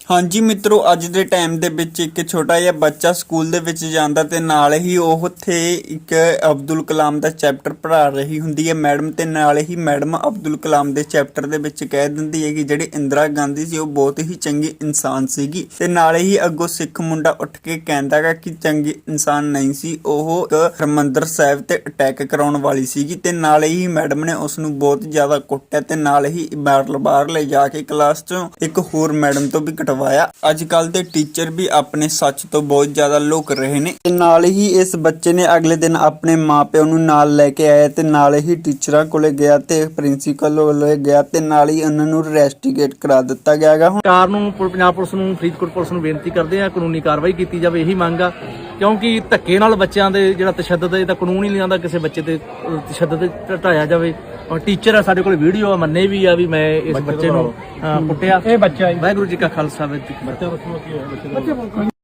ਹਾਂਜੀ ਮਿੱਤਰੋ, ਅੱਜ ਦੇ ਟਾਈਮ ਦੇ ਵਿੱਚ ਇੱਕ ਛੋਟਾ ਜਿਹਾ ਬੱਚਾ ਸਕੂਲ ਦੇ ਵਿੱਚ ਜਾਂਦਾ ਤੇ ਨਾਲ ਹੀ ਉਹ ਉੱਥੇ ਇੱਕ ਅਬਦੁਲ ਕਲਾਮ ਦਾ ਚੈਪਟਰ ਪੜ੍ਹਾ ਰਹੀ ਹੁੰਦੀ ਹੈ ਮੈਡਮ, ਤੇ ਨਾਲ ਹੀ ਮੈਡਮ ਅਬਦੁਲ ਕਲਾਮ ਦੇ ਚੈਪਟਰ ਦੇ ਵਿੱਚ ਕਹਿ ਦਿੰਦੀ ਹੈ ਕਿ ਜਿਹੜੀ ਇੰਦਰਾ ਗਾਂਧੀ ਸੀ ਉਹ ਬਹੁਤ ਹੀ ਚੰਗੀ ਇਨਸਾਨ ਸੀਗੀ। ਤੇ ਨਾਲ ਹੀ ਅੱਗੋਂ ਸਿੱਖ ਮੁੰਡਾ ਉੱਠ ਕੇ ਕਹਿੰਦਾ ਗਾ ਕਿ ਚੰਗੀ ਇਨਸਾਨ ਨਹੀਂ ਸੀ, ਉਹ ਹਰਿਮੰਦਰ ਸਾਹਿਬ ਤੇ ਅਟੈਕ ਕਰਾਉਣ ਵਾਲੀ ਸੀਗੀ। ਤੇ ਨਾਲ ਹੀ ਮੈਡਮ ਨੇ ਉਸ ਨੂੰ ਬਹੁਤ ਜ਼ਿਆਦਾ ਕੁੱਟਿਆ ਤੇ ਨਾਲ ਹੀ ਬਾਹਰ ਲੈ ਜਾ ਕੇ ਕਲਾਸ ਚੋਂ ਇੱਕ ਹੋਰ ਮੈਡਮ ਤੋਂ ਵੀ ਕਟਵਾਇਆ। ਅੱਜ ਕੱਲ ਦੇ ਟੀਚਰ ਵੀ ਆਪਣੇ ਸੱਚ ਤੋਂ ਬਹੁਤ ਜ਼ਿਆਦਾ ਲੁਕ ਰਹੇ ਨੇ। ਤੇ ਨਾਲ ਹੀ ਇਸ ਬੱਚੇ ਨੇ ਅਗਲੇ ਦਿਨ ਆਪਣੇ ਮਾਪਿਆਂ ਨੂੰ ਨਾਲ ਲੈ ਕੇ ਆਇਆ ਤੇ ਨਾਲ ਹੀ ਟੀਚਰਾਂ ਕੋਲੇ ਗਿਆ ਤੇ ਪ੍ਰਿੰਸੀਪਲ ਕੋਲੇ ਗਿਆ ਤੇ ਨਾਲ ਹੀ ਉਹਨਾਂ ਨੂੰ ਰੈਸਟੀਗੇਟ ਕਰਾ ਦਿੱਤਾ ਗਿਆਗਾ। ਸਰਕਾਰ ਨੂੰ, ਪੰਜਾਬ ਪੁਲਿਸ ਨੂੰ, ਫਰੀਦਕੋਟ ਪੁਲਿਸ ਨੂੰ ਬੇਨਤੀ ਕਰਦੇ ਆ ਕਾਨੂੰਨੀ ਕਾਰਵਾਈ ਕੀਤੀ ਜਾਵੇ, ਇਹੀ ਮੰਗ ਆ। ਕਿਉਂਕਿ ਧੱਕੇ ਨਾਲ ਬੱਚਿਆਂ ਦੇ ਜਿਹੜਾ ਤਸ਼ੱਦਦ ਹੈ ਤਾਂ ਕਾਨੂੰਨ ਹੀ ਨਹੀਂ ਆਉਂਦਾ, ਕਿਸੇ ਬੱਚੇ ਤੇ ਤਸ਼ੱਦਦ ਢਾਇਆ ਜਾਵੇ। ਔਰ ਟੀਚਰ ਆ ਸਾਡੇ ਕੋਲ ਵੀਡੀਓ ਆ, ਮੰਨੇ ਵੀ ਆ ਵੀ ਮੈਂ ਇਸ ਬੱਚੇ ਨੂੰ ਕੁੱਟਿਆ। ਇਹ ਬੱਚਾ ਵਾਹਿਗੁਰੂ ਜੀ ਕਾ ਖਾਲਸਾ।